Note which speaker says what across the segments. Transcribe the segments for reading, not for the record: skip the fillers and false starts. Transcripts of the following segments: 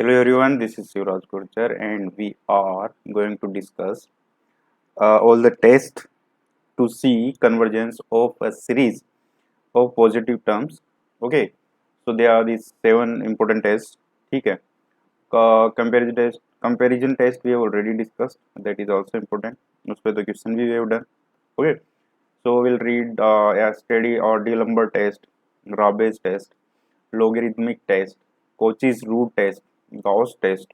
Speaker 1: Hello everyone, this is Yuvraj Gurjar and we are going to discuss all the tests to see convergence of a series of positive terms. Okay, so there are these 7 important tests. ठीक है, comparison test we have already discussed. That is also important. उस पे तो question भी we have done. Okay, so we'll read a steady or D'Alembert test, Rabe's test, logarithmic test, Cauchy's root test, Gauss test.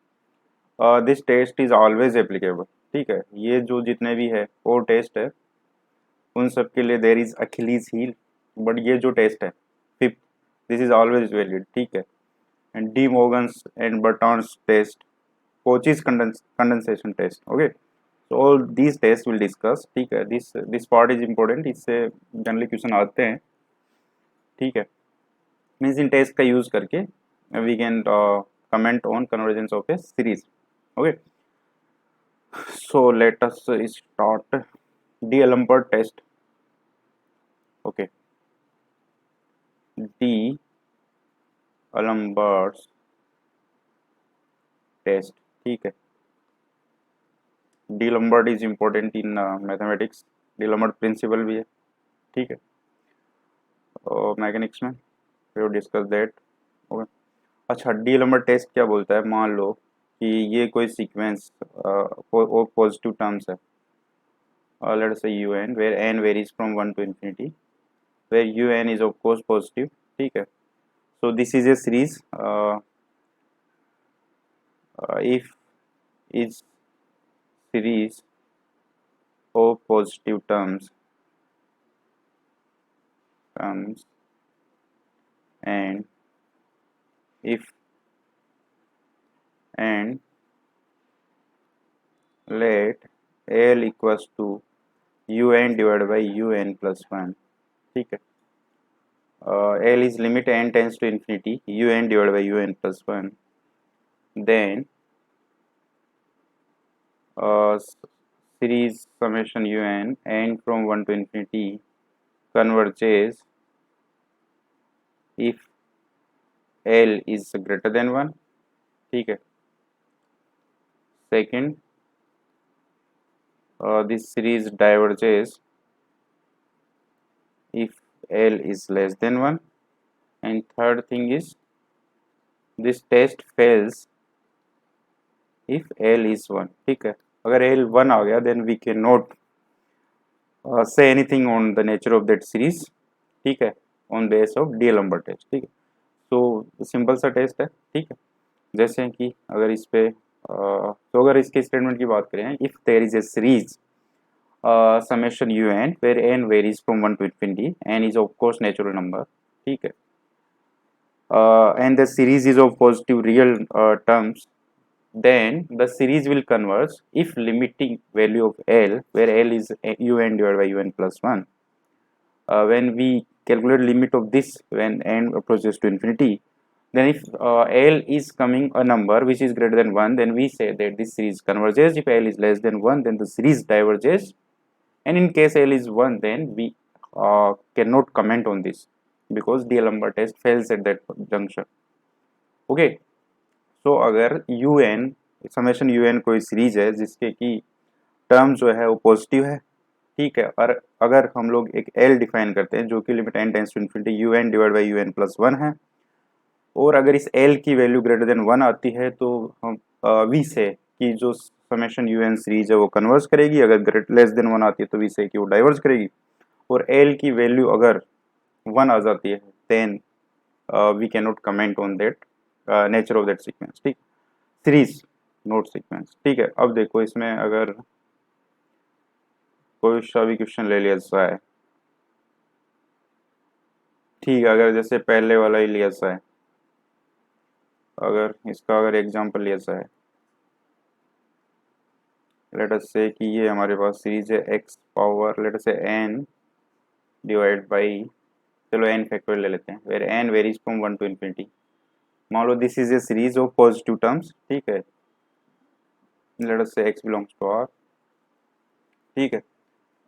Speaker 1: This test is always applicable. ठीक है, ये जो जितने भी है वो टेस्ट है उन सब के लिए there is Achilles heel. But ये जो टेस्ट है fifth, this is always valid. ठीक है, and de Morgan's and Bertrand's test, Cauchy's condensation test. Okay, so all these test will discuss. ठीक है, दिस पार्ट इज इम्पोर्टेंट, इससे generally question आते हैं. ठीक है, मीन्स इन टेस्ट का यूज करके we can comment on convergence of a series. Okay, so let us start D'Alembert test. Okay, D'Alembert test. ठीक है, D'Alembert is important in mathematics. D'Alembert principle भी है. ठीक है, मैकेनिक्स में we डिस्कस दैट. ओके, अच्छा, D'Alembert test क्या बोलता है? मान लो कि ये कोई सीक्वेंस पॉजिटिव टर्म्स है. Let's say un where n varies from 1 to infinity, where un is of course positive. ठीक है, so this is a series if is series of positive terms and if and let L equals to un divided by un plus 1. ठीक है, L is limit n tends to infinity, un divided by un plus 1, then series summation un n from 1 to infinity converges if L is greater than 1. ठीक है, second, this series diverges if L is less than 1, and third thing is this test fails if L is 1. ठीक है, अगर L 1 आ गया then we cannot say anything on the nature of that series. ठीक है, on base of D'Alembert test. ठीक है, तो simple सा टेस्ट है. ठीक है, जैसे कि अगर इस पे तो अगर इसके स्टेटमेंट की बात करें, if there is a series summation un where n varies from 1 to infinity, n is of course natural number. ठीक है, and the series is of positive real terms, then the series will converge if limiting value of L where L is un divided by un plus 1. When we calculate limit of this when n approaches to infinity, then if L is coming a number which is greater than 1, then we say that this series converges. If L is less than 1, then the series diverges, and in case L is 1, then we cannot comment on this because D'Alembert test fails at that junction. Okay, so अगर un summation un कोई series है जिसके की term जो है वो positive है. ठीक है, और अगर हम लोग एक L डिफाइन करते हैं जो कि limit n tends to infinity un divide by un plus 1 है, और अगर इस L की वैल्यू ग्रेटर देन 1 आती है तो हम वी से कि जो समेशन un सीरीज है वो कन्वर्ज करेगी. अगर लेस देन 1 आती है तो वी से कि वो डाइवर्ज करेगी. और L की वैल्यू अगर 1 आ जाती है then we can not comment on that nature of that sequence. ठीक, सीरीज नोट सीक्वेंस. ठीक है, अब देखो इसमें अगर कोई सा भी क्वेश्चन ले लिया जाए, ठीक है, अगर जैसे पहले वाला ही लिया जाए, अगर इसका अगर एग्जांपल लिया जाए, लेट अस से कि ये हमारे पास सीरीज है x power let us say n divide by, चलो n फैक्टोरियल ले लेते हैं, where n varies from 1 to infinity. मान लो this is a series of positive terms. ठीक है, लेट अस से x बिलोंग्स टू r. ठीक है,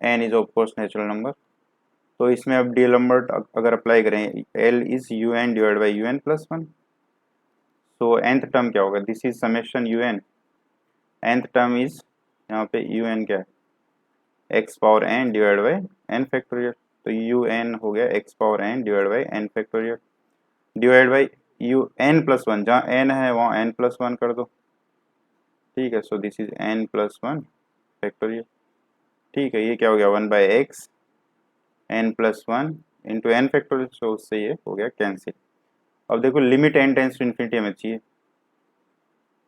Speaker 1: n is of course natural number. तो इसमें अब D'Alembert अगर अप्लाई करें, L is un divide by un plus 1. So nth term क्या होगा, this is summation u n, nth term is यहाँ पे यू एन क्या है, x power n divide by n factorial, तो यू एन हो गया x power n divide by n factorial divide by you n plus one, जहाँ N है वहाँ एन प्लस वन कर दो, ठीक है। So this is n plus one factorial, ठीक है। ये क्या हो गया, one by x n plus one into n factorial, so उससे ये हो गया कैंसिल। अब देखो limit n tends to infinity हमें चाहिए,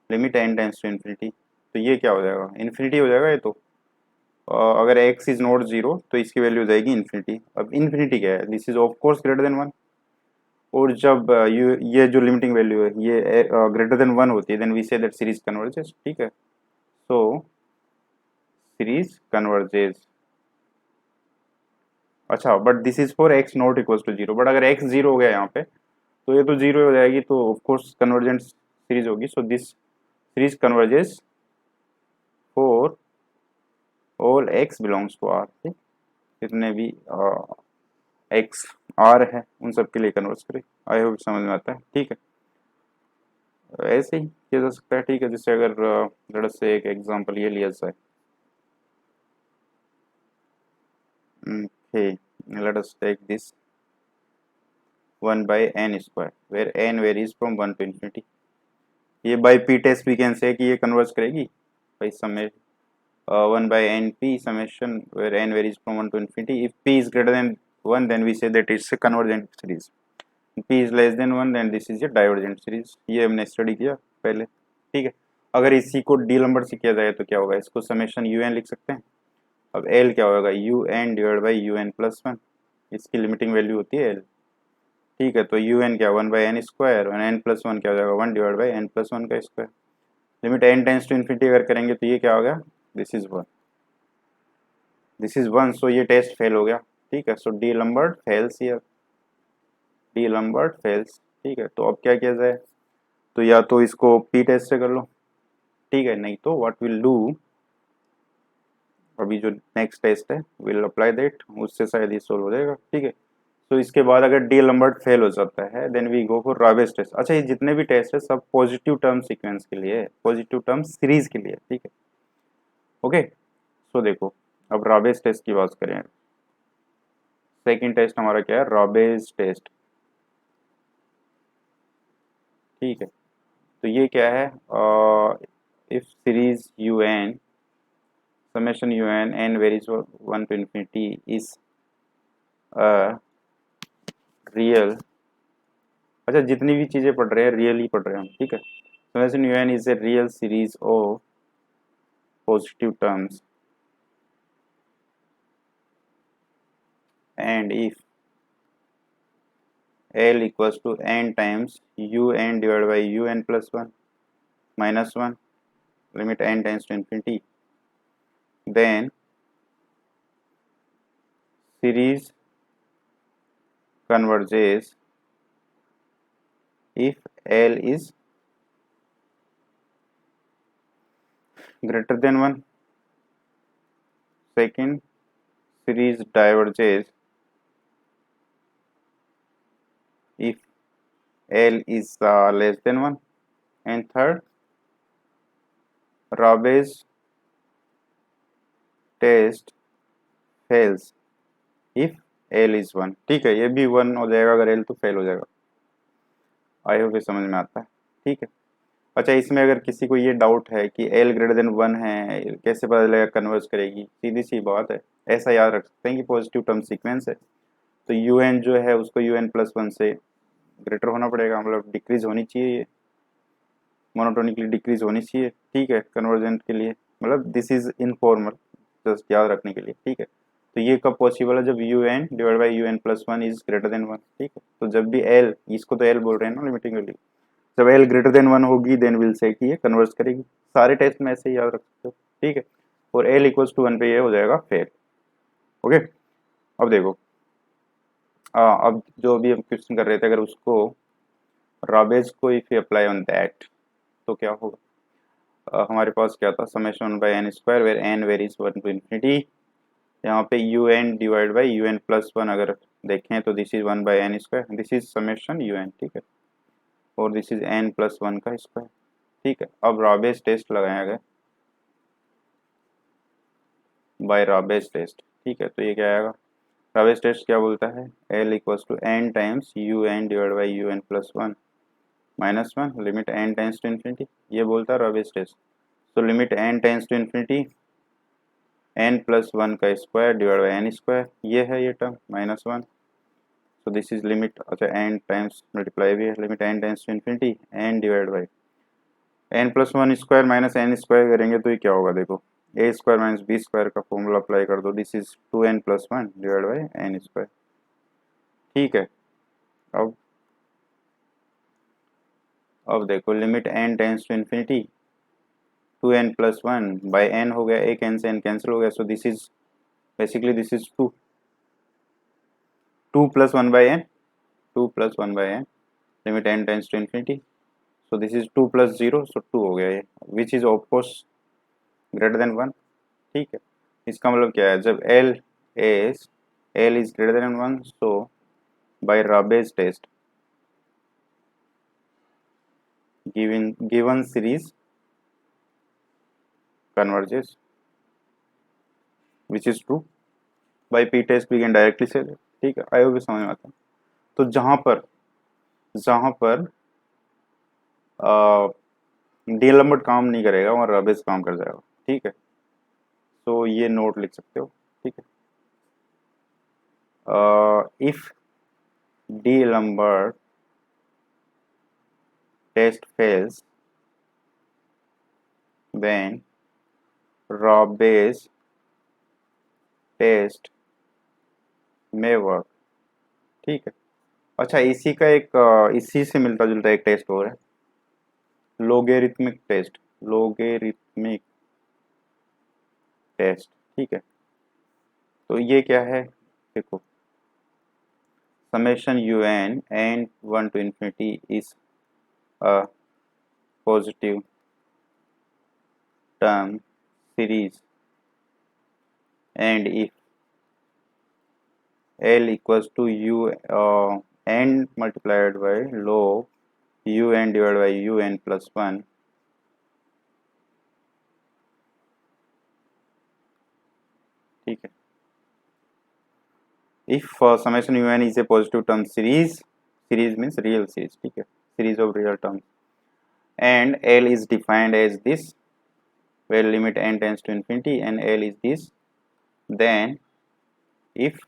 Speaker 1: limit n tends to infinity, तो ये क्या हो जाएगा, इन्फिनिटी हो जाएगा ये तो। अगर x इज नॉट जीरो तो इसकी वैल्यू हो जाएगी इन्फिनिटी। अब इन्फिनिटी क्या है, this is of course greater than one, और जब ये जो लिमिटिंग वैल्यू है ये ग्रेटर देन वन होती है, then we say that series converges, ठीक है। सो सीरीज कन्वर्जेस, अच्छा but this is for x not equal to zero, but अगर x जीरो हो गया यहाँ पे तो ये तो जीरो हो जाएगी, तो ऑफ कोर्स कन्वर्जेंट सीरीज होगी। So this series converges for all x belongs to R, ठीक, जितने भी x R है उन सब के लिए कन्वर्ट करें। आई होप समझ में आता है, ठीक है। ऐसे ही किया जा सकता है, ठीक है। जैसे अगर लेट्स से एक एग्जांपल ये लिया जाए, okay, let us take this 1 by n square where n varies from 1 to infinity। ये by p test we can say कि ये कन्वर्ज करेगी by summation 1 by np summation where n varies from 1 to infinity, if p is greater than 1 then we say that it's a convergent series, p is less than 1 then this is a divergent series। ये हमने study किया पहले, ठीक है। अगर इसी को डीलम्बर्ट से किया जाए तो क्या होगा, इसको समेशन यू एन लिख सकते हैं। अब एल क्या होगा, you n divide by you n plus one, इसकी लिमिटिंग वैल्यू होती है एल, ठीक है। तो यू एन क्या, वन बाई एन स्क्वायर, और एन प्लस वन क्या हो जाएगा, one divide by n plus one का square. Limit n tends to infinity अगर करेंगे तो ये क्या हो गया, this is one, this is one, so ये टेस्ट फेल हो गया, ठीक है। So D'Alembert fails here, D'Alembert fails, ठीक है। तो अब क्या किया जाए, तो या तो इसको पी टेस्ट से कर लो, ठीक है, नहीं तो व्हाट विल डू, अभी जो नेक्स्ट टेस्ट है विल अप्लाई दैट, उससे शायद ये सोल्व हो जाएगा, ठीक है। तो इसके बाद अगर डी लम्बर्ट फेल हो जाता है then we go for Raabe's test. अच्छा ये जितने भी टेस्ट है सब पॉजिटिव टर्म सीक्वेंस के लिए, पॉजिटिव टर्म सीरीज के लिए, ठीक है, ओके। सो देखो अब राबेज टेस्ट की बात करें, सेकंड टेस्ट हमारा क्या है, राबेज टेस्ट, ठीक है। तो ये क्या है, if series u n summation u n varies from 1 to infinity is a real, अच्छा जितनी भी चीजें पढ़ रहे हैं रियल ही पढ़ रहे हैं हम, ठीक है। summation u n is a real series of positive terms and if l equals to n times u n divided by u n plus 1 minus 1 limit n tends to infinity, then series converges if L is greater than 1, second series diverges if L is less than 1, and third Rabe's test fails if L is 1, ठीक है। ये भी 1 हो जाएगा अगर L तो fail हो जाएगा। आई होप ये समझ में आता है, ठीक है। अच्छा इसमें अगर किसी को ये डाउट है कि L ग्रेटर देन 1 है कैसे पता चलेगा कन्वर्ज करेगी, सीधी सी बात है, ऐसा याद रख सकते हैं कि पॉजिटिव टर्म सीक्वेंस है तो यू एन जो है उसको यू एन प्लस वन से ग्रेटर होना पड़ेगा, मतलब डिक्रीज होनी चाहिए, ये मोनोटोनिकली डिक्रीज होनी चाहिए, ठीक है, कन्वर्जेंट के लिए, मतलब दिस इज इनफॉर्मल, जस्ट याद रखने के लिए, ठीक है। तो ये कब पॉसिबल है, जब u n divide by you n plus one is greater than one, ठीक है। तो जब भी एल, इसको तो एल बोल रहे हैं ना लिमिटिंग वैल्यू, जब एल ग्रेटर देन वन होगी देन विल से कि ये कन्वर्ज करेगी। सारे टेस्ट में ऐसे ही याद रख सकते हो, ठीक है। और एल इक्वल्स टू वन पे ये हो जाएगा फेल, ओके। अब देखो अब जो भी हम क्वेश्चन कर रहे थे अगर उसको राबेज को if you apply on that तो क्या होगा, हमारे पास क्या था, summation one by n square where n varies one to infinity, यहाँ पे u n divide by you n plus one अगर देखें तो this is one by n square, this is summation u n, ठीक है। और दिस इज n प्लस 1 का square. ठीक है, अब रॉबेज टेस्ट लगाया गया बाय रॉबेज टेस्ट। ठीक है, तो ये क्या आएगा, रॉबेज टेस्ट क्या बोलता है, L equals to n times u n divide by you n plus 1 minus 1 limit n tends to infinity, ये बोलता है रॉबेज टेस्ट। तो limit n tends to infinity n plus 1 का square divide by n square, ये है ये term minus 1। So this is limit, अच्छा n times multiply भी है, limit n tends to infinity n divide by n plus 1 square minus n square करेंगे तो ये क्या होगा, देखो a square minus b square का फॉर्मूला अप्लाई कर दो, this is 2n plus 1 divide by n square. ठीक है, अब देखो limit n tends to infinity 2n plus 1 by n हो गया, एक n से n कैंसिल हो गया, so this is basically this is 2 plus 1 by n, 2 plus 1 by n limit n tends to infinity, so this is 2 plus 0, so 2 हो गया ये, which is of course greater than 1। ठीक है, इसका मतलब क्या है, जब L is greater than 1, so by Raabe's test given series converges, which is true. by p test we can directly say that। ठीक है, आई होप समझ में आता है। तो जहां पर डीएलएमबर्ट काम नहीं करेगा वहाँ रॉबेज काम कर जाएगा। ठीक है, तो ये नोट लिख सकते हो। ठीक है, if D'Alembert test fails then Raabe's test may work। ठीक है, अच्छा इसी का एक इसी से मिलता जुलता एक टेस्ट और है, लोगेरिथमिक टेस्ट, लोगेरिथमिक टेस्ट। ठीक है, तो ये क्या है, देखो summation un and 1 to infinity is a positive term series and if L equals to u n multiplied by log un divided by un plus 1, ठीक है, if summation un is a positive term series means real series, ठीक है, series of real terms and L is defined as this where limit n tends to infinity and L is this, then if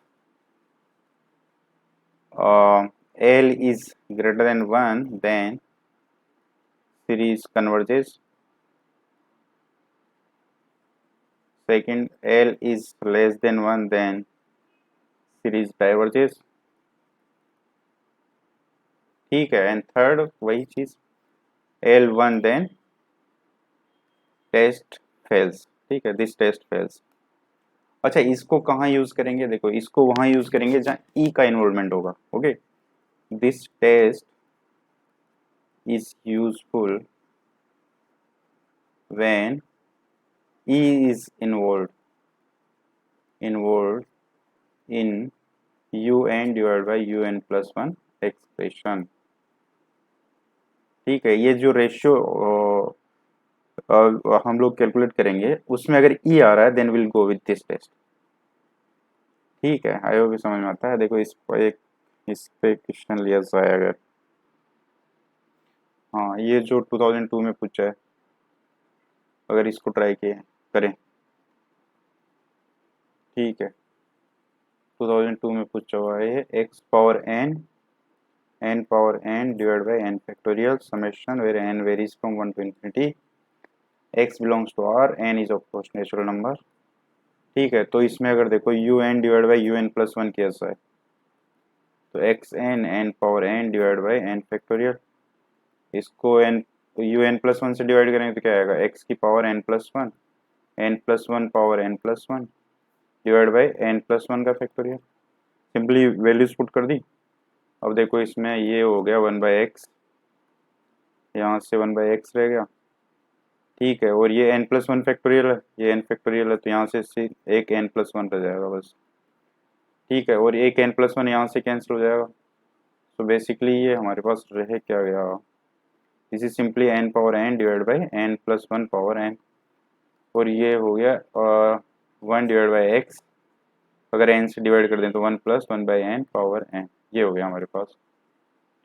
Speaker 1: L is greater than 1 then series converges, second L is less than 1 then series diverges। ठीक है, and third वही चीज L1 then test fails. ठीक है, this test fails. अच्छा इसको कहाँ use करेंगे, देखो इसको वहां यूज करेंगे जहाँ ई का इन्वॉल्वमेंट होगा। Okay, this test is useful when e is involve in un divide by un plus 1 expression. ठीक है, ये जो रेशियो हम लोग कैलकुलेट करेंगे उसमें अगर ई आ रहा है then will go with this test. ठीक है, आई होप समझ में आता है। देखो इस पे क्वेश्चन लिया जाए अगर, हाँ ये जो 2002 में पूछा है, अगर इसको ट्राई किए करें, ठीक है 2002 में पूछा हुआ है x power n power n divide by n factorial summation where n varies from 1 to infinity, x belongs to r, n is of course natural number. ठीक है, तो इसमें अगर देखो un divide by un plus 1 कैसा है, तो x n power n divide by n factorial, इसको un प्लस 1 से डिवाइड करेंगे तो क्या आएगा, x की power n plus 1 n plus 1 power n plus 1 divide by n plus 1 का फैक्टोरियल, सिंपली वैल्यूज पुट कर दी। अब देखो इसमें ये हो गया 1 बाई एक्स, यहाँ से 1 बाई एक्स रह गया। ठीक है, और ये n प्लस 1 फैक्टोरियल है, ये n फैक्टोरियल है, तो यहाँ से एक n प्लस 1 रह जाएगा बस। ठीक है, और एक n प्लस 1 यहाँ से कैंसिल हो जाएगा। तो बेसिकली ये हमारे पास रह क्या गया, this is simply n power n divide by n plus 1 power n, और ये हो गया 1 डिवाइड बाई एक्स, अगर n से डिवाइड कर दें तो 1 plus 1 by n power n, ये हो गया हमारे पास।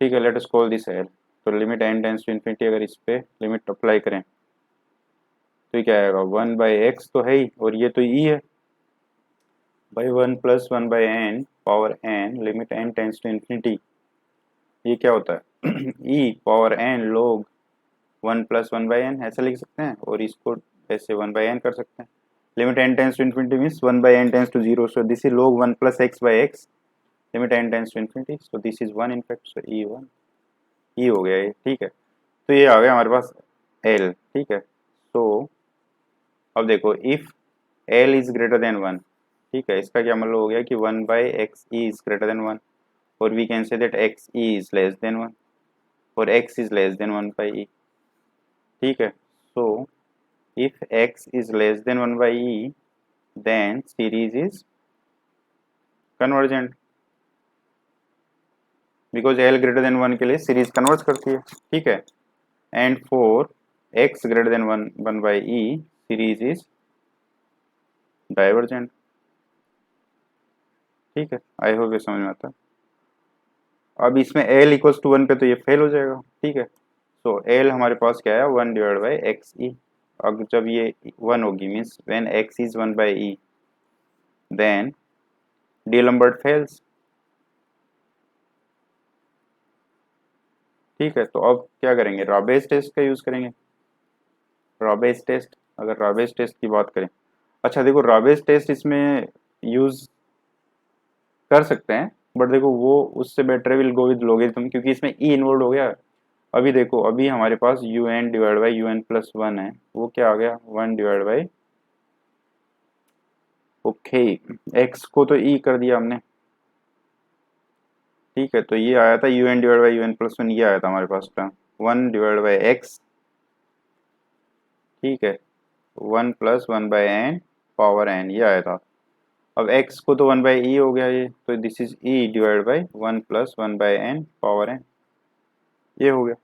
Speaker 1: ठीक है, let us call this L. तो limit n tends to infinity, अगर इस पे लिमिट अप्लाई करें तो ये क्या आएगा, 1 बाई एक्स तो है ही, और ये तो e है, by 1 plus 1 by n power n limit n tends to infinity, ये क्या होता है e power n log 1 plus 1 by n, ऐसा लिख सकते हैं, और इसको ऐसे 1 बाई n कर सकते हैं। Limit n tends to infinity means 1 by n tends to 0, so this is log 1 plus x by x limit n tends to infinity, so this is 1 in fact, so e1, e हो गया ये। ठीक है, तो ये आ गया हमारे पास l। ठीक है, तो अब देखो if l is greater than 1, ठीक है, इसका क्या मतलब हो गया कि 1 by x e is greater than 1, और we can say that x e is less than 1, और x is less than 1 by e। ठीक है, so if x is less than 1 by e then series is convergent, because l greater than 1 के लिए series converge करती है। ठीक है, and for x greater than 1 by e series is divergent. ठीक है, आई होप ये समझ में आता है। अब इसमें l इक्वल्स टू 1 पे तो ये फेल हो जाएगा। ठीक है, सो l हमारे पास क्या है, 1 डिवाइड बाई एक्स ई। अब जब ये 1 होगी means when x is 1 by e then D'Alembert fails. ठीक है, तो अब क्या करेंगे, रॉबेज टेस्ट का यूज करेंगे। रॉबेज टेस्ट, अगर रॉबेज टेस्ट की बात करें, अच्छा देखो रॉबेज टेस्ट इसमें यूज कर सकते हैं, बट देखो वो उससे better will go with logarithm, क्योंकि इसमें ई इन्वॉल्व हो गया। अभी देखो अभी हमारे पास U n divide by you n plus 1 है, वो क्या आ गया 1 डिवाइड बाई, ओके, एक्स को तो ई कर दिया हमने। ठीक है, तो ये आया था u n divide by you n plus 1, ये आया था हमारे पास टर्म 1 डिवाइड बाई एक्स। ठीक है, 1 plus 1 by n power n, ये आया था। अब x को तो 1 बाई ई हो गया ये, तो this is e divide by 1 plus 1 by n power n, ये हो गया।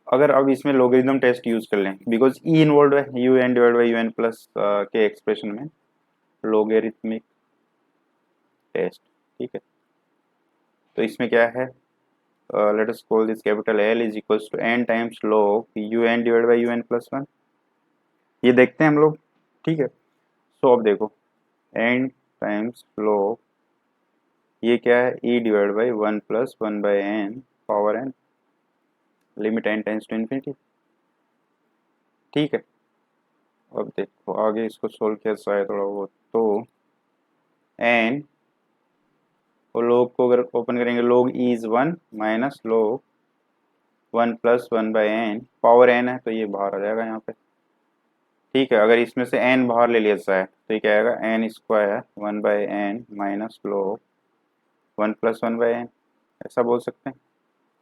Speaker 1: अगर अब इसमें लोगरिथम टेस्ट यूज कर लें, बिकॉज e इन्वॉल्व है u n divide by you n plus के एक्सप्रेशन में, लोगरिथमिक टेस्ट। ठीक है, तो इसमें क्या है, let us call this capital L is equals to n times log u n divide by you n plus 1, ये देखते हैं हम लोग। ठीक है, सो अब देखो n टाइम्स log, ये क्या है e divide by 1 plus 1 by n power n limit n tends to infinity. ठीक है, अब देखो आगे इसको सोल्व कैसा है थोड़ा बहुत, तो n और log को अगर ओपन करेंगे log e is 1 minus log 1 plus 1 by n power n है, तो ये बाहर आ जाएगा यहाँ पे। ठीक है, अगर इसमें से n बाहर ले लिया जाए तो ये क्या आएगा n square 1 by n minus log 1 plus 1 by n, ऐसा बोल सकते हैं।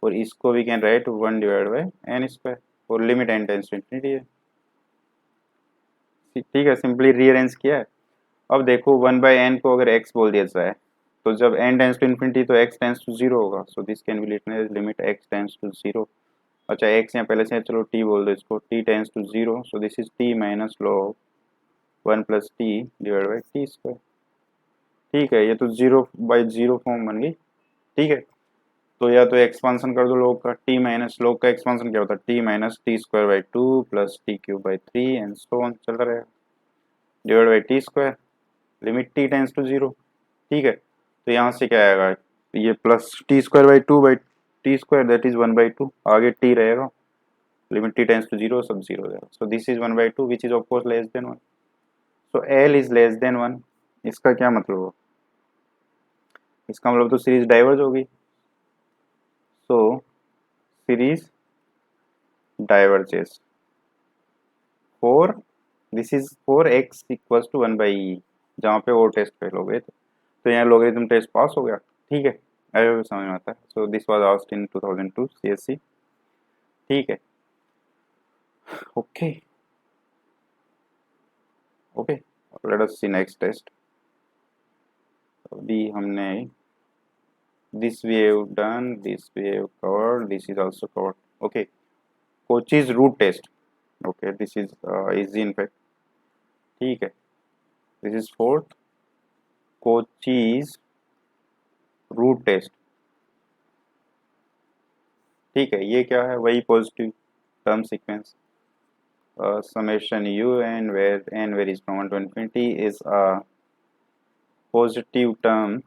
Speaker 1: और इसको भी can write 1 divide by n square, और limit n tends to infinity है। ठीक है, सिंपली रीअरेंज किया है। अब देखो 1 बाई एन को अगर x बोल दिया जाए, तो जब n टेंस टू इन्फिनिटी तो x टेंस टू 0 होगा, so this can be written as limit x tends to 0। अच्छा x यहाँ पहले से, चलो t बोल दो इसको, t tends to 0, so this is t minus log 1 plus t divide by t square. ठीक है, ये तो 0 बाई 0 फॉर्म बन गई। ठीक है, तो या तो एक्सपांसन कर दो log का, t माइनस log का एक्सपांसन क्या होता है, t minus t square by 2 plus t cube by 3 and so on चलता रहेगा, divide by t square limit t tends to 0। ठीक है, तो यहाँ से क्या आएगा, ये plus t square by 2 by t square that is 1 by 2, आगे t रहेगा, लिमिट t टेंस टू 0, सब 0 हो जाएगा, सो this is 1 by 2 which is of course less than 1। So l is less than 1, इसका क्या मतलब हो, इसका मतलब तो सीरीज डाइवर्ज होगी। So series diverges for, this is for x equals to 1 by e, जहाँ पे वो टेस्ट फेल हो गए थे, तो यहाँ लोगरिथम टेस्ट पास हो गया। ठीक है, ऐसे समझ में आता है। So this was asked in 2002 CSC। ठीक है, okay okay, let us see next test. अभी हमने this we have done, this we have covered, this is also covered. Okay, Cauchy's root test, okay this is easy in fact, ठीक है, this is fourth Cauchy's root test, ठीक है। ये क्या है, वही positive term sequence, summation u and where n varies from 1 to infinity is a positive term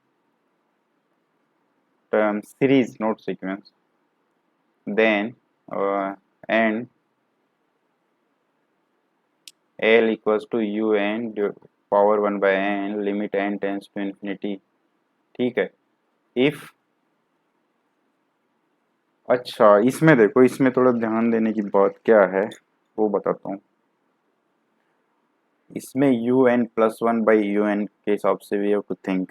Speaker 1: series, not sequence. Then and L equals to u n power 1 by n limit n tends to infinity, ठीक है। if अच्छा इसमें देखो, इसमें थोड़ा ध्यान देने की बात क्या है वो बताता हूँ। इसमें u n plus one by you n के हिसाब से we have to think.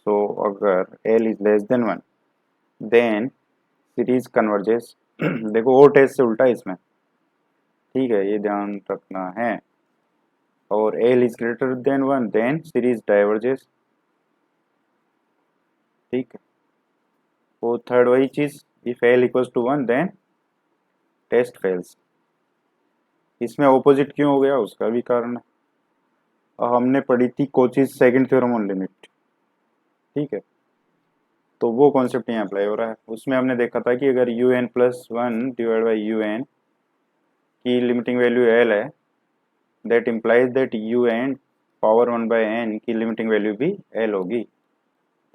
Speaker 1: So अगर l is less than one then series converges देखो ओ टेस्ट से उल्टा है इसमें, ठीक है, ये ध्यान रखना है। और l is greater than one then series diverges, ठीक है। वो थर्ड वही चीज, if l equals to one then test fails. इसमें ऑपोजिट क्यों हो गया उसका भी कारण है, हमने पढ़ी थी कोचीज सेकंड थ्योरम ऑन लिमिट, ठीक है, तो वो कॉन्सेप्ट यहाँ अप्लाई हो रहा है। उसमें हमने देखा था कि अगर u n plus one divide by you n की लिमिटिंग वैल्यू एल है, that implies that u n power one by n की लिमिटिंग वैल्यू भी एल होगी,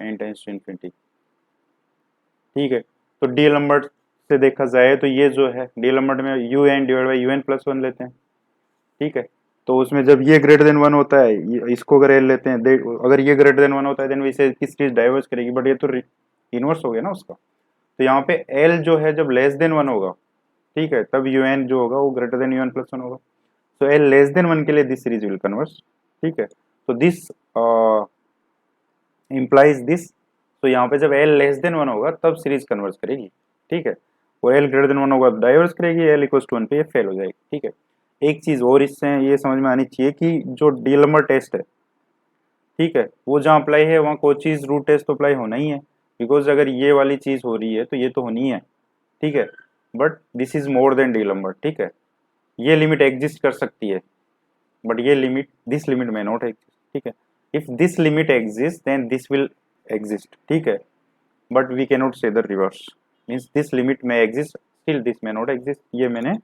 Speaker 1: एन टेंस टू इन्फिनिटी, ठीक है। तो डी लंबर्ट से देखा जाए तो ये जो है डी लंबर्ट में u n divide by you n plus one लेते हैं, ठीक है। तो उसमें जब ये ग्रेटर देन वन होता है, इसको अगर एल लेते हैं, अगर ये ग्रेटर देन वन होता है देन इसे किस चीज डाइवर्स करेगी, बट ये तो इनवर्स हो गया ना उसका। तो यहाँ पे एल जो है जब लेस देन वन होगा, ठीक है, तब यू एन जो होगा वो greater than u n plus one होगा। तो एल लेस देन वन के लिए दिस सीरीज विल कन्वर्स, ठीक है। तो दिस इम्प्लाइज दिस, तो यहाँ पे जब एल लेस देन वन होगा तब सीरीज कन्वर्स करेगी, ठीक है। और एल ग्रेटर देन वन होगा डाइवर्स करेगी, एल इक्वल टू वन पे ये फेल हो जाएगी, ठीक है। एक चीज और इससे ये समझ में आनी चाहिए कि जो डी लंबर टेस्ट है, ठीक है, वो जहाँ अप्लाई है वहाँ कोचीज रूट टेस्ट तो अप्लाई होना ही है, बिकॉज अगर ये वाली चीज हो रही है तो ये तो होनी है, ठीक है। But this is more than D lumbar, ठीक है। ये लिमिट एग्जिस्ट कर सकती है बट ये लिमिट, दिस लिमिट में नॉट एग्जिस्ट, ठीक है। If this limit exist then this will exist, ठीक है, but we cannot say the reverse, means this limit में एग्जिस्ट स्टिल दिस में नॉट एग्जिस्ट। ये मैंने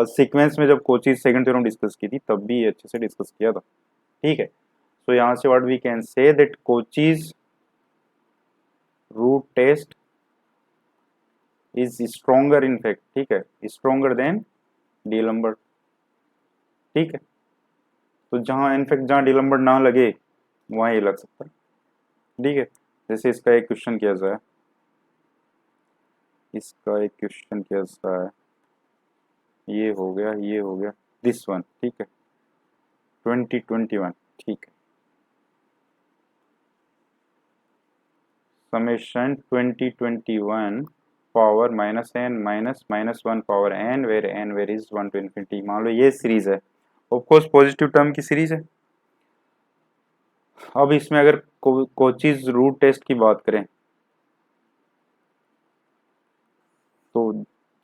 Speaker 1: सीक्वेंस में जब कोचीज सेकंड थ्योरम डिस्कस की थी तब भी अच्छे से डिस्कस किया था, ठीक है। तो यहाँ से what we can say that Cauchy's root test is stronger in fact, ठीक है, स्ट्रोंगर देन डी लंबर, ठीक है। तो जहाँ इनफैक्ट जहाँ डी लंबर ना लगे वहाँ ये लग सकता है, ठीक है। जैसे इसका एक क्वेश्चन किया जाए, इसका एक क्वेश्चन किया जाए, ये हो गया, ये हो गया, दिस वन, ठीक है, 2021, ठीक है, summation 2021 power minus n minus minus one power n where n varies one to infinity. मान लो ये सीरीज है, ऑफकोर्स पॉजिटिव टर्म की सीरीज है। अब इसमें अगर कोचीज रूट टेस्ट की बात करें तो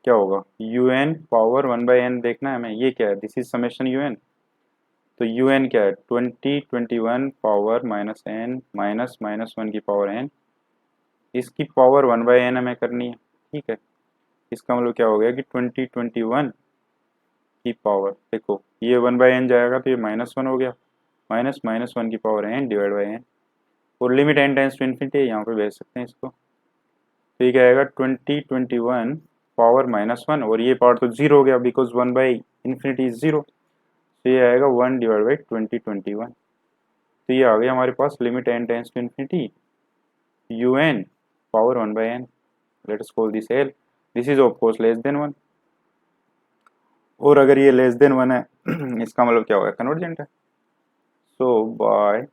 Speaker 1: क्या होगा, you n power one by n देखना है हमें, ये क्या है, this is summation u n. तो यू एन क्या है, 2021 power minus n minus minus one की पावर एन, इसकी पावर वन बाई एन हमें करनी है, ठीक है। इसका मतलब क्या हो गया कि 2021 की पावर, देखो ये वन बाई एन जाएगा तो ये माइनस वन हो गया, माइनस माइनस वन की power n divide by n, और limit n tends to infinity है, यहाँ पे भेज सकते हैं इसको। तो ये क्या आएगा 2021 पावर माइनस वन, और ये पावर तो जीरो हो गया because one by infinity is zero, तो ये आएगा वन डिवाइड बाई 2021। तो ये आ गया हमारे पास limit n tends to infinity u n power one by n, let us call this L, this is of course less than one. और अगर ये लेस देन वन है इसका मतलब क्या होगा, कन्वर्जेंट है। So by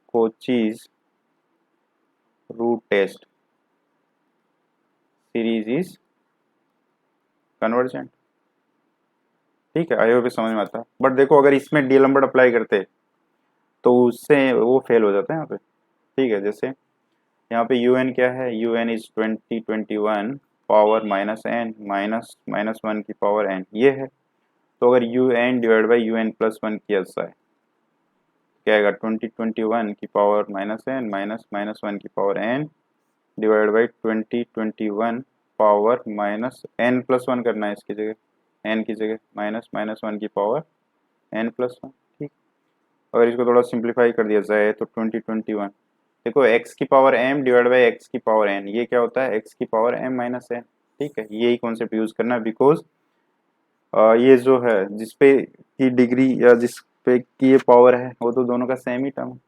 Speaker 1: Cauchy's root test series is convergent, ठीक है। आई होप समझ में आता है। बट देखो अगर इसमें डी लंबर्ट अप्लाई करते तो उससे वो फेल हो जाता है यहाँ पे, ठीक है। जैसे यहाँ पे यू एन क्या है, u n is 2021 power minus n minus minus one की पावर एन, ये है। तो अगर u n divide by you n plus one किया जाए क्या आएगा, 2021 की power minus n minus minus one की power n divide by 2021 power minus n plus one करना है इसकी जगह, एन की जगह माइनस माइनस वन की पावर एन प्लस वन। ठीक, अगर इसको थोड़ा सिंप्लीफाई कर दिया जाए तो 2021 देखो एक्स की power m divide by x की पावर एन, ये क्या होता है, एक्स की पावर एम माइनस एन। ठीक है, यही कॉन्सेप्ट यूज करना है, बिकॉज ये जो है जिसपे की डिग्री या जिस पे की ये पावर है वो तो दोनों का सेम ही टर्म है।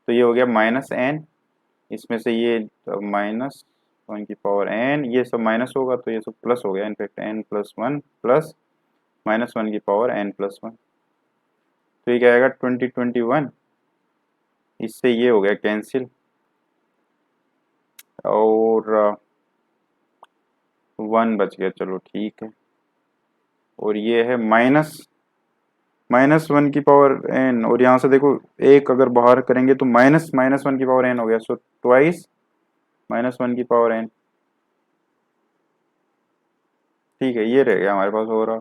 Speaker 1: तो ये हो गया माइनस एन, इसमें से ये माइनस वन की पावर एन, ये सब माइनस होगा तो ये सब प्लस हो गया, in fact n plus one plus minus one की पावर एन प्लस वन। तो ये क्या आएगा 2021, इससे ये हो गया कैंसिल, और वन बच गया, चलो ठीक है। और ये है माइनस माइनस वन की पावर एन, और यहाँ से देखो एक अगर बाहर करेंगे तो माइनस माइनस वन की पावर एन हो गया, सो ट्वाइस माइनस वन की पावर एन। ठीक है, ये रह गया हमारे पास ओवरऑल।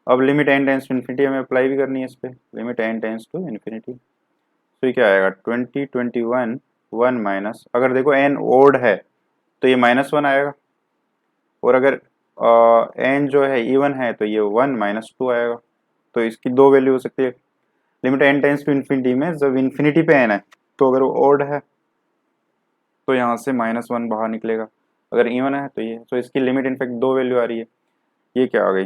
Speaker 1: अब limit n tends to infinity हमें अप्लाई भी करनी है इस पे, limit n tends to infinity. तो ये क्या आएगा 2021 वन माइनस, अगर देखो एन ओड है तो ये माइनस वन आएगा, और अगर एन जो है इवन है तो ये वन माइनस टू आएगा। तो इसकी दो वैल्यू हो सकती है limit n tends to infinity में, जब इन्फिनिटी पे एन है तो अगर वो ओड है तो यहाँ से माइनस वन बाहर निकलेगा, अगर इवन है तो ये, तो इसकी लिमिट इनफेक्ट दो वैल्यू आ रही है। ये क्या आ गई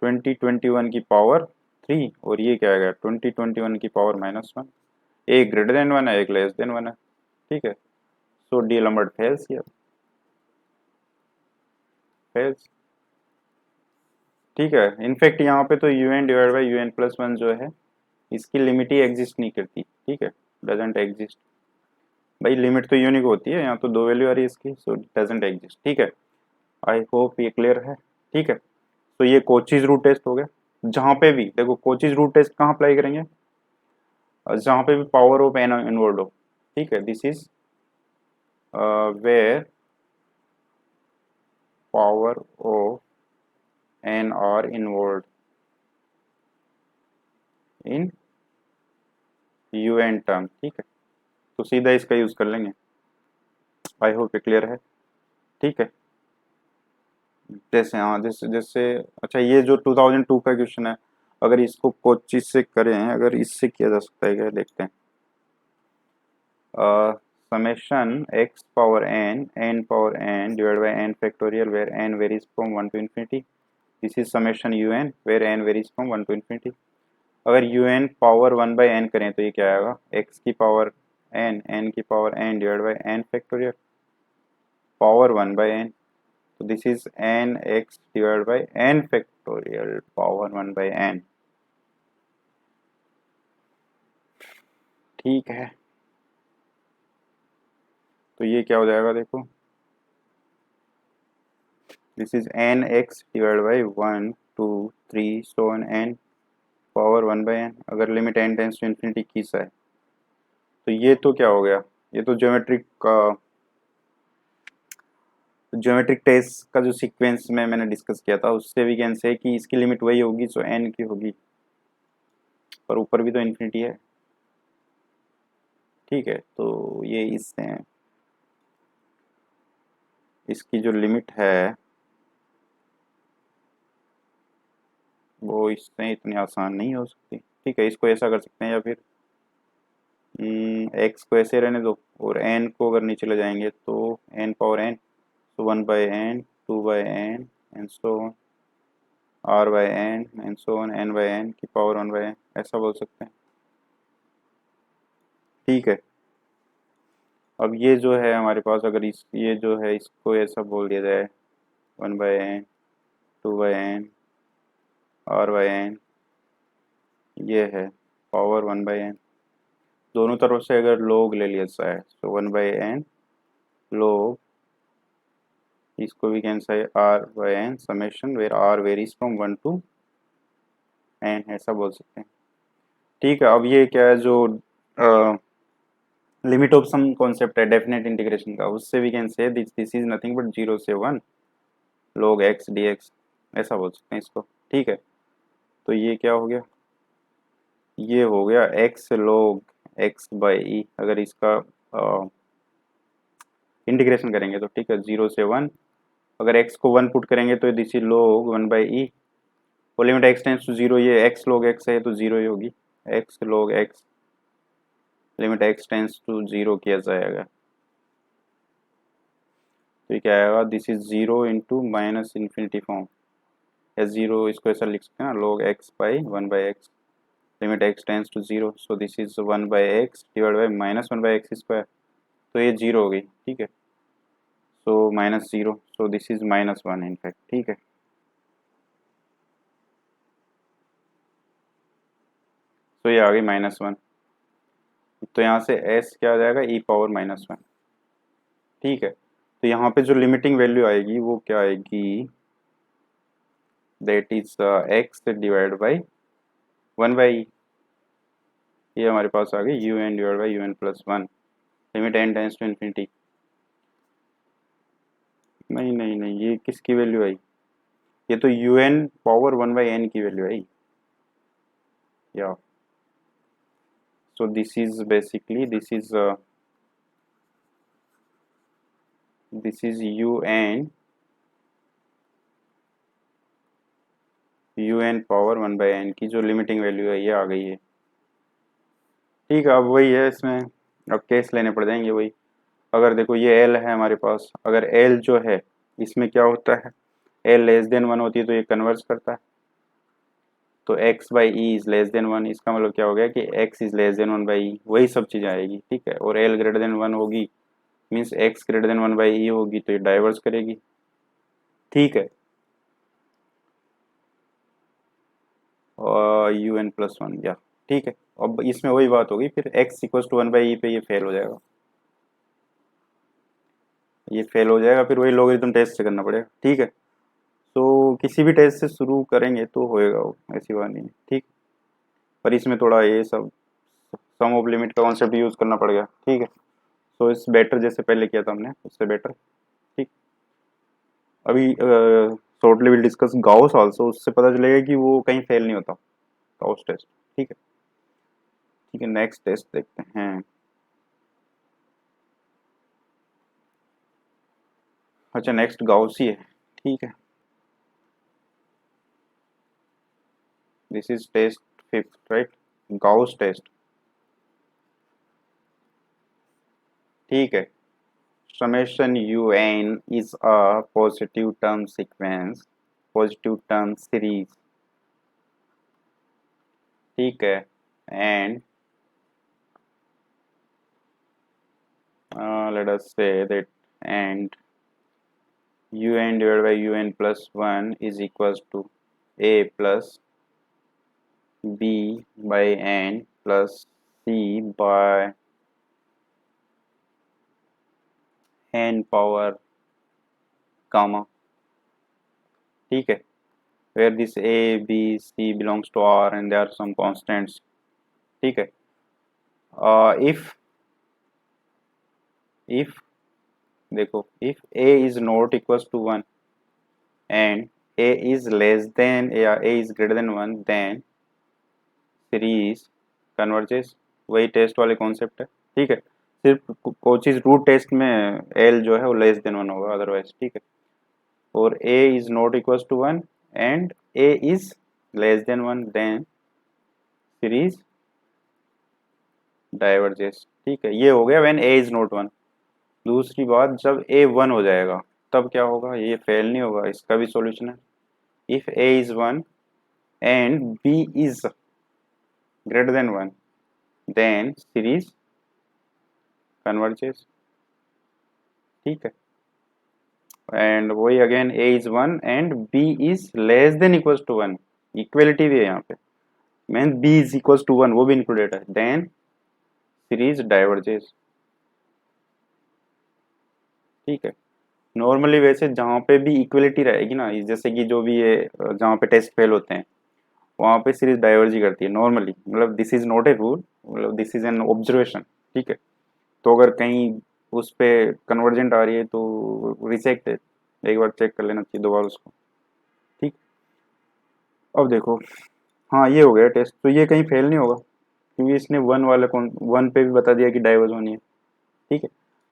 Speaker 1: 2021 की पावर थ्री, और ये क्या आ गया 2021 की पावर माइनस वन। एक ग्रेटर देन वन है, एक लेस देन वन है। ठीक है, so D'Alembert fails here, fails. ठीक है, इनफैक्ट यहाँ पे तो you n divide by you n plus one जो है इसकी लिमिट ही एग्जिस्ट नहीं करती। ठीक है, डजेंट एग्जिस्ट, भाई लिमिट तो यूनिक होती है, यहाँ तो दो वैल्यू आ रही है इसकी, सो डजेंट एग्जिस्ट। ठीक है, आई होप ये क्लियर है। ठीक है, तो ये कोचीज रूट टेस्ट हो गया। जहाँ पे भी देखो कोचीज रूट टेस्ट कहाँ अप्लाई करेंगे, जहाँ पे भी पावर ऑफ एन इन्वॉल्व हो। ठीक है, this is where power of n are involve in u n term. ठीक है, तो सीधा इसका यूज कर लेंगे। आई होप ये क्लियर है। ठीक है, जैसे हाँ जैसे जैसे अच्छा, ये जो 2002 का क्वेश्चन है, अगर इसको कोचिज से करें, अगर इससे किया जा सकता है क्या, देखते हैं। Summation x power n power n divide by n factorial where n varies from one to infinity, this is summation u n where n varies from one to infinity. अगर u n power one by n करें तो ये क्या आएगा, x की power n की power n divide by n factorial power one by n, तो this is n x divide by n factorial power one by n. ठीक है, तो ये क्या हो जाएगा देखो, this is n x divide by one two three so n power one by n. अगर limit n tends to infinity की है तो ये तो क्या हो गया, ये तो ज्योमेट्रिक टेस्ट का जो सीक्वेंस में मैंने डिस्कस किया था उससे भी कैन से कि इसकी लिमिट वही होगी जो एन की होगी, पर ऊपर भी तो इन्फिनिटी है। ठीक है, तो ये इससे इसकी जो लिमिट है वो इससे इतनी आसान नहीं हो सकती। ठीक है, इसको ऐसा कर सकते हैं, या फिर एक्स को ऐसे रहने दो, और एन को अगर नीचे ले जाएंगे तो एन पावर एन, तो one by n two by n and so on, r by n and so on, n by n की पावर वन बाई एन, ऐसा बोल सकते हैं। ठीक है, अब ये जो है हमारे पास, अगर इस ये जो है इसको ऐसा बोल दिया जाए one by n two by n r by n, ये है पावर वन बाई एन, दोनों तरफ से अगर लोग ले लिया जाए तो वन बाई एन लोग, इसको भी कैन से r by n summation where r varies from one to n, ऐसा बोल सकते हैं। ठीक है, अब ये क्या है जो लिमिट ऑफ सम कॉन्सेप्ट है डेफिनेट इंटीग्रेशन का, उससे भी कैन से this is nothing but zero से वन log x dx, ऐसा बोल सकते हैं इसको, ठीक है। तो ये क्या हो गया, ये हो गया x log x बाई ई। अगर इसका इंटीग्रेशन करेंगे तो ठीक है, 0 से 1, अगर x को 1 पुट करेंगे तो दिस इज log 1 बाई ई, और लिमिट x टेंस टू 0, ये x log x है तो 0 ही होगी, x log x limit x tends to 0 किया जाएगा तो ये क्या आएगा, this is 0 into minus infinity form, या 0 इसको ऐसा लिख सकते हैं ना, log x by 1 by x limit x tends to 0, so this is 1 by x divide by minus 1 by x square, तो ये 0 हो गई, ठीक है। So minus 0, so this is minus 1 in fact, ठीक है। तो ये आ गई -1, तो यहाँ से s क्या आ जाएगा, e पावर -1, ठीक है। तो यहाँ पे जो लिमिटिंग वैल्यू आएगी वो क्या आएगी, that is x divide by 1 by, ये हमारे पास आ गई un divide by un plus 1 limit n tends to infinity. नहीं नहीं नहीं, ये किसकी वैल्यू आई, ये तो un पावर 1 बाई n की वैल्यू आई, या so this is basically this is un power 1 by n की जो लिमिटिंग वैल्यू है ये आ गई है, ठीक है। अब वही है इसमें, अब केस लेने पड़ जाएंगे वही। अगर देखो ये l है हमारे पास, अगर l जो है इसमें क्या होता है, l लेस देन 1 होती है तो ये कन्वर्स करता है, तो x by e is less than 1, इसका मतलब क्या हो गया कि x is less than 1 by e, वही सब चीज़ें आएगी, ठीक है। और l ग्रेटर देन 1 होगी means x greater than 1 by e होगी, तो ये डाइवर्स करेगी, ठीक है। और यू एन प्लस 1 या, ठीक है। अब इसमें वही बात होगी, फिर x इक्वल्स टू 1 बाई ई पे ये फेल हो जाएगा, ये फेल हो जाएगा, फिर वही लॉगरिथम टेस्ट से करना पड़ेगा, ठीक है। तो किसी भी टेस्ट से शुरू करेंगे तो होएगा वो, ऐसी बात नहीं है, ठीक। पर इसमें थोड़ा ये सब सम ऑफ लिमिट का कॉन्सेप्ट यूज करना पड़ेगा, ठीक है। तो इस बेटर जैसे पहले किया था हमने उससे बेटर, ठीक। अभी shortly will discuss Gauss also, उससे पता चलेगा कि वो कहीं फेल नहीं होता गाउस टेस्ट, ठीक है। ठीक है, नेक्स्ट टेस्ट देखते हैं। अच्छा नेक्स्ट गाउसी है, ठीक है। This is test fifth right, Gauss test, ठीक है। summation un is a positive term sequence, positive term series, ठीक है। and let us say that and un divided by un plus 1 is equals to a plus b by n plus c by n power gamma, ठीक है। where this a b c belongs to r and there are some constants, ठीक है। if देखो if a is not equals to 1 and a is less than या a is greater than 1 then series converges, वही test वाले concept है, ठीक है। सिर्फ कोचिज रूट टेस्ट में एल जो है वो लेस देन 1 होगा अदरवाइज, ठीक है। और a is not equals to 1 and a is less than 1 then series diverges, ठीक है। ये हो गया व्हेन a इज नॉट 1। दूसरी बात, जब a 1 हो जाएगा तब क्या होगा, ये फेल नहीं होगा, इसका भी सॉल्यूशन है। If a is 1 and b is greater than 1 then series converges, ठीक है। एंड वही again a is 1 and b is less than equals to 1, equality भी है यहाँ पे, mean b is equals to 1 वो भी इंक्लूडेड है, देन सीरीज डाइवर्जेस, ठीक है। नॉर्मली वैसे जहाँ पे भी इक्वलिटी रहेगी ना, जैसे कि जो भी ये जहाँ पे टेस्ट फेल होते हैं वहाँ पे सीरीज डाइवर्ज ही करती है नॉर्मली, मतलब this is not a rule, मतलब दिस इज एन ऑब्जर्वेशन, ठीक है। तो अगर कहीं उस पे कन्वर्जेंट आ रही है तो रिजेक्ट है, एक बार चेक कर लेना चाहिए दोबारा उसको। ठीक, अब देखो, हाँ ये हो गया टेस्ट, तो ये कहीं फेल नहीं होगा क्योंकि इसने वन वाले कौन वन पे भी बता दिया कि डाइवर्स होनी है। ठीक है,